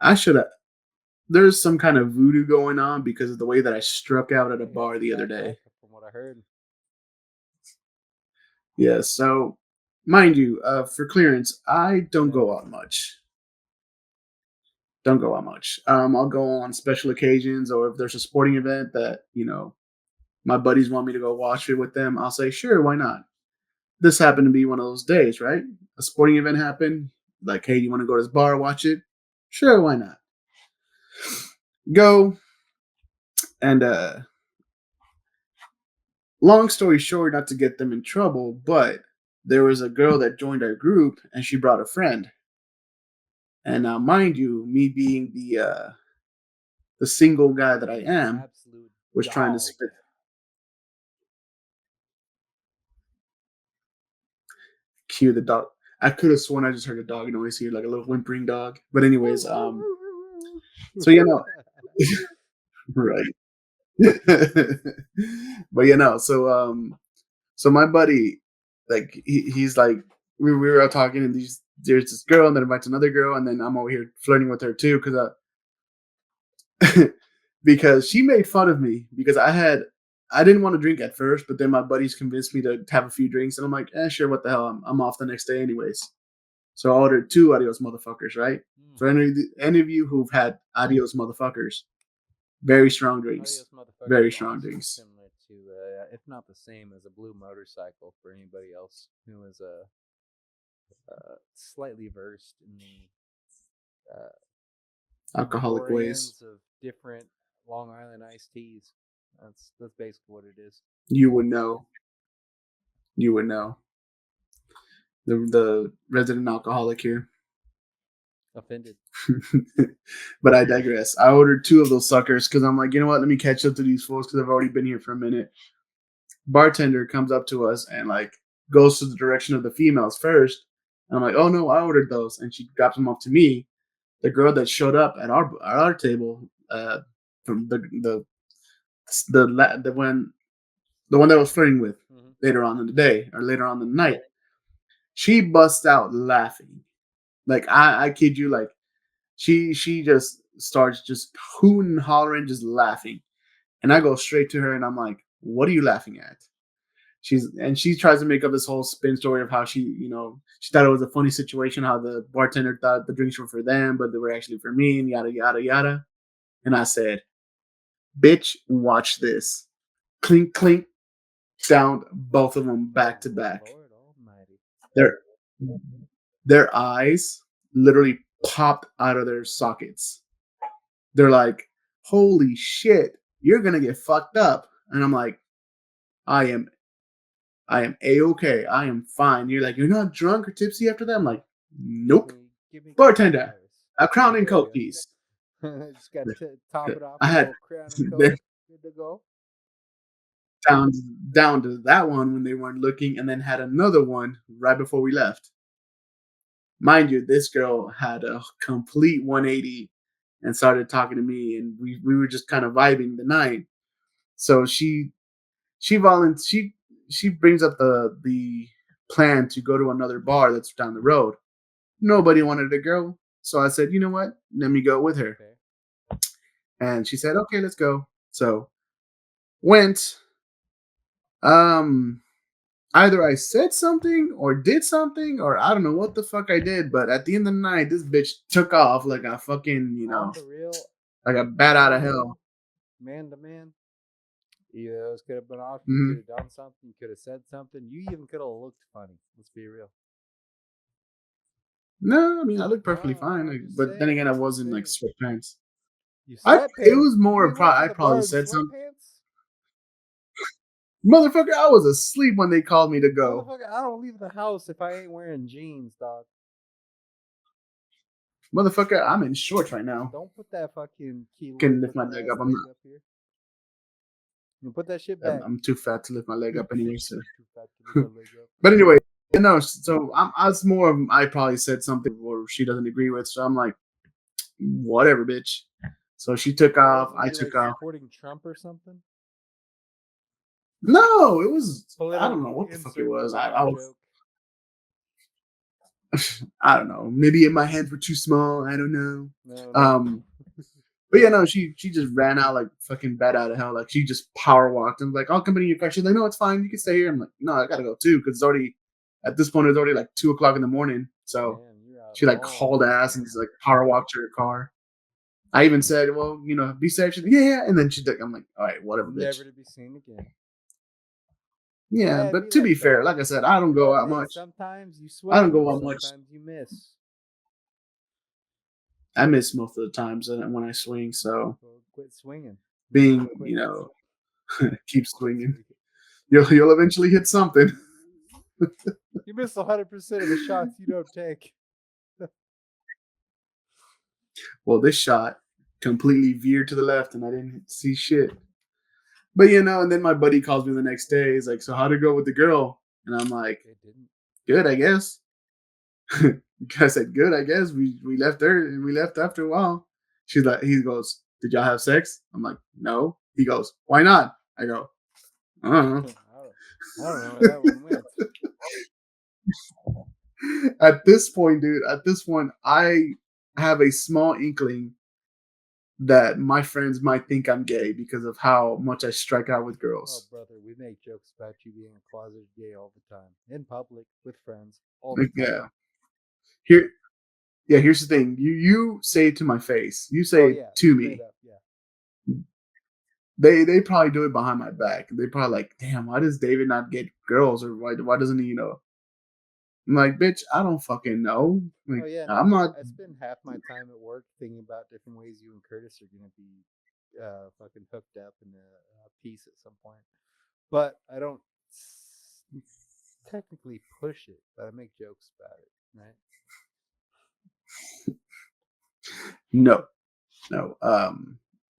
I should have. There's some kind of voodoo going on because of the way that I struck out at a You got bar some the other bad day. luck, from what I heard. Yeah, so mind you, for clearance, I don't Yeah. go out much. Don't go out much. I'll go on special occasions, or if there's a sporting event that my buddies want me to go watch it with them, I'll say sure, why not? This happened to be one of those days, right? A sporting event happened. Like, hey, you want to go to this bar, watch it? Sure, why not? Go and long story short, not to get them in trouble, but there was a girl that joined our group and she brought a friend. And now, mind you, me being the single guy that I am, Absolute was trying to dog. spit. Cue the dog. I could have sworn I just heard a dog noise here, like a little whimpering dog. But anyways, so right. But so my buddy, like he's like we were out talking, and there's this girl, and then invites another girl, and then I'm over here flirting with her too, because she made fun of me because I didn't want to drink at first, but then my buddies convinced me to have a few drinks, and I'm like, sure, what the hell, I'm off the next day anyways. So I ordered two adios motherfuckers, right? Mm. For any of you who've had adios motherfuckers, very strong drinks, Adios motherfucker very is strong honestly drinks. similar to, if not the same as a blue motorcycle for anybody else who is slightly versed in the Alcoholic ways. memoriams of different Long Island iced teas. That's basically what it is. You would know. You would know. The resident alcoholic here. Offended. But I digress. I ordered 2 of those suckers because I'm like, you know what? Let me catch up to these fools because I've already been here for a minute. Bartender comes up to us and like goes to the direction of the females first. I'm like, oh no, I ordered those, and she drops them off to me. The girl that showed up at our table, from the one that I was flirting with Mm-hmm. later on in the day or later on in the night, she busts out laughing. Like I kid you, like she just starts just hooting and hollering, just laughing. And I go straight to her and I'm like, what are you laughing at? She tries to make up this whole spin story of how she thought it was a funny situation, how the bartender thought the drinks were for them, but they were actually for me, and yada yada yada. And I said, bitch, watch this. Clink clink, down both of them back to back. Lord Almighty. Their their eyes literally popped out of their sockets. They're like, holy shit, you're gonna get fucked up. And I'm like, I am a-okay. I am fine. You're like, you're not drunk or tipsy after that? I'm like, nope. Give me Bartender, a coronavirus. crown and coke, please. Just got to top it off I with a had little crown and coke. Good to go. down down to that one when they weren't looking, and then had another one right before we left. Mind you, this girl had a complete 180 and started talking to me, and we were just kind of vibing the night. So she brings up the plan to go to another bar that's down the road. Nobody wanted to go, so I said, you know what? Let me go with her. Okay. And she said, okay, let's go. So went. Um, Either I said something or did something, or I don't know what the fuck I did. But at the end of the night, this bitch took off like a fucking, On the real, like a bat out of hell. man to man. Either those could have been off. You Mm-hmm. could have done something. You could have said something. You even could have looked funny. Let's be real. No, I mean I looked perfectly No, fine, I'm just but then saying. again, I I'm wasn't like saying. sweatpants. You It sweatpants. was You more. didn't went to I the probably bar in said something. sweatpants. Motherfucker, I was asleep when they called me to go. Motherfucker, I don't leave the house if I ain't wearing jeans, dog. Motherfucker, I'm in shorts right now. Don't put that fucking Can keloid lift my looking leg ass up. leg up here. You put that shit back. I'm too fat to lift my leg up anyway. So. Too fat to lift my leg up. But anyway, no. So I was more of I probably said something or she doesn't agree with. So I'm like, whatever, bitch. So she took off. I took off. Supporting Trump or something. No, it was. I don't know Political what the fuck it insert was. political I was. joke. I don't know. Maybe my hands were too small. I don't know. No. But yeah, no, she just ran out like fucking bat out of hell. Like she just power walked and was like, I'll come in your car. She's like, no, it's fine. You can stay here. I'm like, no, I gotta go too because it's already at this point it's already like 2 o'clock in the morning. So she like hauled ass and just like power walked to her car. I even said, well, be safe. She's like, yeah. And then she's like, I'm like, all right, whatever, bitch. Never to be seen again. Yeah, but to be fair, like I said, I don't go out much. Sometimes you I don't swing. go out much. Sometimes you miss. I miss most of the times when I swing. So quit swinging. Being, keep swinging. You'll eventually hit something. You miss 100% of the shots you don't take. Well, this shot completely veered to the left, and I didn't see shit. But and then my buddy calls me the next day. He's like, "So how'd it go with the girl?" And I'm like, "It didn't. Good, I guess." I said, "Good, I guess." We left her, and we left after a while. He goes, "Did y'all have sex?" I'm like, "No." He goes, "Why not?" I go, "I don't know." I don't know where that one went. At this point, dude, I have a small inkling that my friends might think I'm gay because of how much I strike out with girls. Oh, brother, we make jokes about you being a closeted gay all the time, in public, with friends, all the time. Yeah. Here's the thing. You say it to my face. You say it to me. Up, yeah. They probably do it behind my back. They probably like, damn, why does David not get girls, or why doesn't he, I'm like, bitch, I don't fucking know. Like, Oh yeah, I'm no. not. I spend half my time at work thinking about different ways you and Curtis are gonna be fucking hooked up in a piece at some point. But I don't technically push it, but I make jokes about it, right? No, no.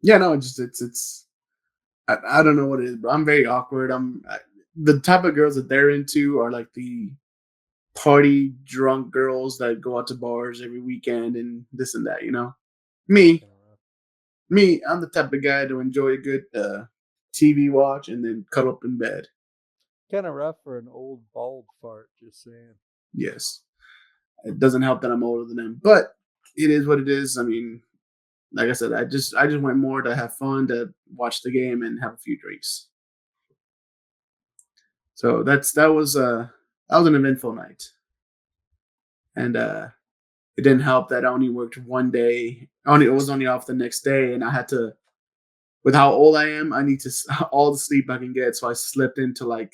Yeah, no. It's. I don't know what it is, but I'm very awkward. The type of girls that they're into are like the party drunk girls that go out to bars every weekend and this and that. That's Me, kind of rough. I'm the type of guy to enjoy a good TV watch and then cuddle up in bed. Kind of rough for an old bald fart. Just saying. Yes, it doesn't help that I'm older than them, but it is what it is. I mean, like I said, I just went more to have fun, to watch the game and have a few drinks. So that was an eventful night, and it didn't help that I only worked one day. It was only off the next day, and I had to. With how old I am, I need to all the sleep I can get. So I slept into like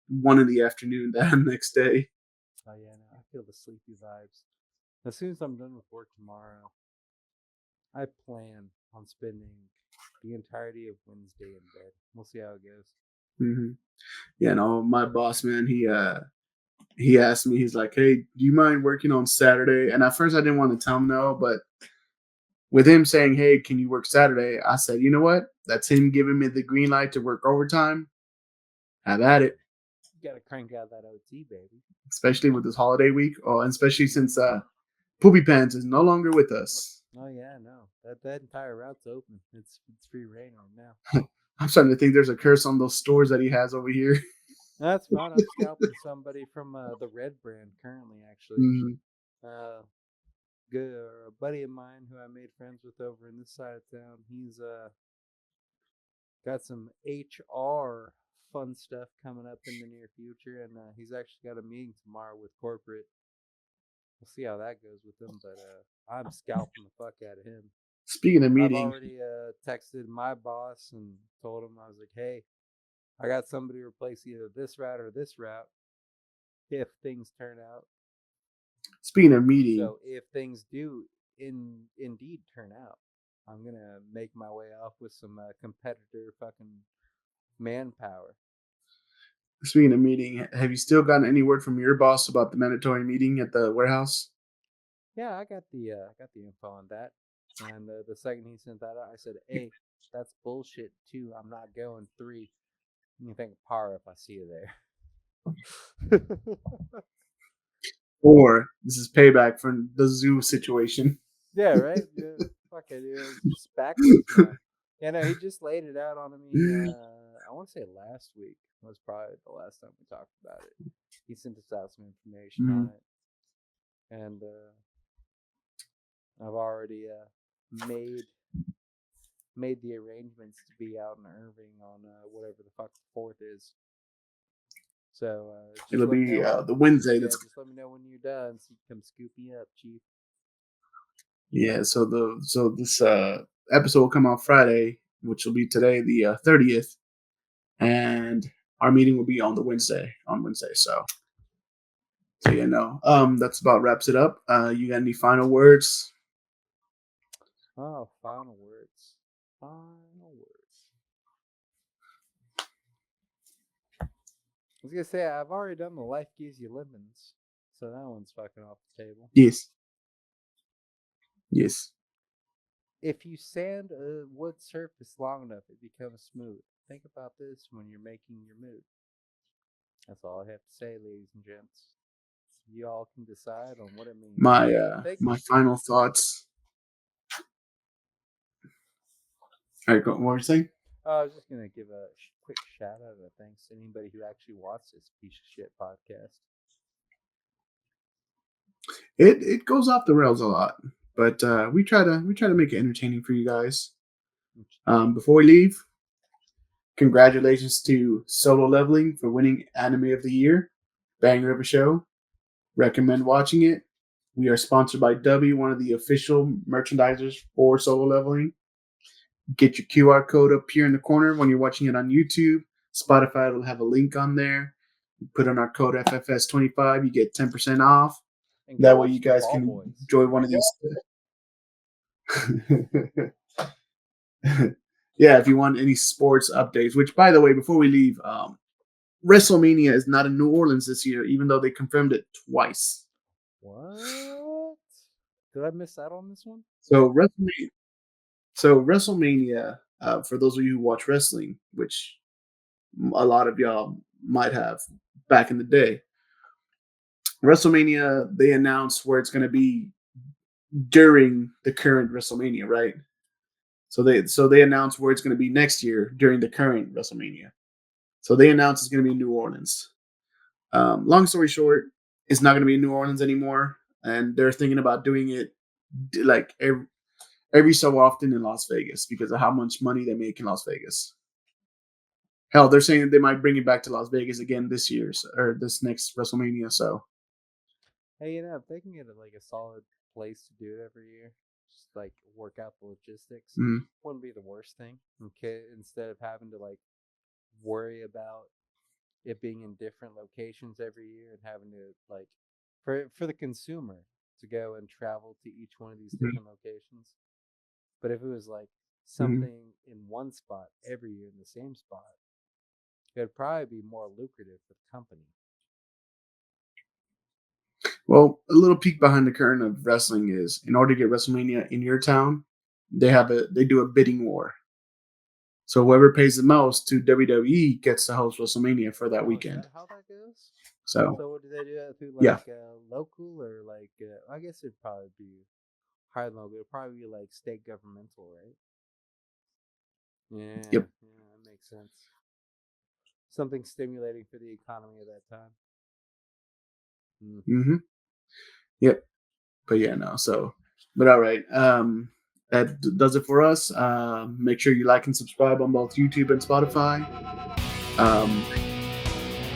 1 in the afternoon that next day. Oh yeah, no, I feel the sleepy vibes. As soon as I'm done with work tomorrow, I plan on spending the entirety of Wednesday in bed. We'll see how it goes. Hmm. Yeah, no, my boss man, he asked me, he's like, "Hey, do you mind working on Saturday?" And at first, I didn't want to tell him no, but with him saying, "Hey, can you work Saturday?" I said, "You know what? That's him giving me the green light to work overtime. Have at it." You gotta crank out that OT, baby. Especially with this holiday week, and especially since Poopy Pants is no longer with us. Oh yeah, no, that entire route's open. It's free reign right now. I'm starting to think there's a curse on those stores that he has over here. That's fine. I'm scalping somebody from the Red brand currently, actually. Mhm. Uh, good a buddy of mine who I made friends with over in this side of town. He's got some HR fun stuff coming up in the near future, and he's actually got a meeting tomorrow with corporate. We'll see how that goes with him, but I'm scalping the fuck out of him. Speaking of I've meeting, already texted my boss and told him, I was like, hey, I got somebody to replace either this route or this route if things turn out. speaking of meeting, So if things do indeed turn out, I'm gonna make my way off with some competitor fucking manpower. speaking of meeting, have you still gotten any word from your boss about the mandatory meeting at the warehouse? Yeah, I got the info on that. And the second he sent that out, I said, "Hey, that's bullshit. 2, I'm not going. 3, you think of power if I see you there." Or this is payback for the zoo situation? Yeah, right. Yeah, fuck it. It's just backwards now. Yeah, no, he just laid it out on me. I want to say last week was probably the last time we talked about it. He sent us out some information on Mhm. it, and I've already made the arrangements to be out in Irving on whatever the fuck the 4th is. So just It'll let me be know when. the Wednesday. Yeah, That's just let me know when you're done, so you can come scoop me up, Chief. yeah. So this episode will come out Friday, which will be today, the 30th, and our meeting will be on the Wednesday. On Wednesday, so yeah, no. That's about wraps it up. You got any final words? Oh, final words. Final words. I was gonna say I've already done the life gives you lemons, so that one's fucking off the table. Yes. Yes. If you sand a wood surface long enough, it becomes smooth. Think about this when you're making your mood. That's all I have to say, ladies and gents. You all can decide on what it means. Thank My final thoughts. All right, what were you saying? I was just gonna give a quick shout out of thanks to anybody who actually watched this piece of shit podcast. It goes off the rails a lot, but we try to make it entertaining for you guys. Before we leave, congratulations to Solo Leveling for winning Anime of the Year. Banger of a show. Recommend watching it. We are sponsored by W, one of the official merchandisers for Solo Leveling. Get your QR code up here in the corner when you're watching it on YouTube. Spotify will have a link on there. Put on our code FFS25. You get 10% off. And That go way, watch you the guys Ball can Boys. enjoy one of these. Yeah, if you want any sports updates. Which, by the way, before we leave, WrestleMania is not in New Orleans this year, even though they confirmed it twice. What? Did I miss out on this one? So WrestleMania, for those of you who watch wrestling, which a lot of y'all might have back in the day, WrestleMania, they announced where it's going to be during the current WrestleMania, right? So they announced where it's going to be next year during the current WrestleMania. So they announced it's going to be New Orleans. Long story short, it's not going to be in New Orleans anymore, and they're thinking about doing it like every so often in Las Vegas because of how much money they make in Las Vegas. Hell, they're saying that they might bring it back to Las Vegas again this year or this next WrestleMania. So, Hey, if they can get like a solid place to do it every year, just like work out the logistics, mm, wouldn't be the worst thing. Okay, instead of having to like worry about it being in different locations every year and having to like for the consumer to go and travel to each one of these mm, different locations. But if it was like mm. something in one spot every year in the same spot, it would probably be more lucrative for the company. Well, a little peek behind the curtain of wrestling is in order to get WrestleMania in your town, they do a bidding war. So whoever pays the most to WWE gets to host WrestleMania for that Oh, is weekend. that how that goes? So So what do they do that through yeah, like local or like I guess it'd probably be higher than local. It'd probably be like state governmental, right? Yeah, yep. yeah, that makes sense. Something stimulating for the economy at that time. Mm. hmm Yep. But yeah, no. So, but all right. That does it for us. Make sure you like and subscribe on both YouTube and Spotify. Um,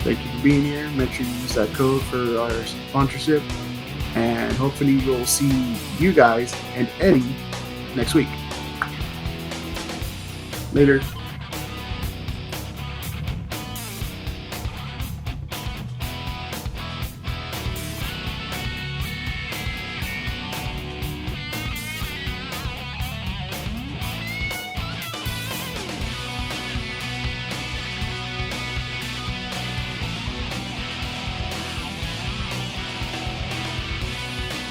thank you for being here. Make sure you use that code for our sponsorship. And hopefully we'll see you guys and Eddie next week. Later.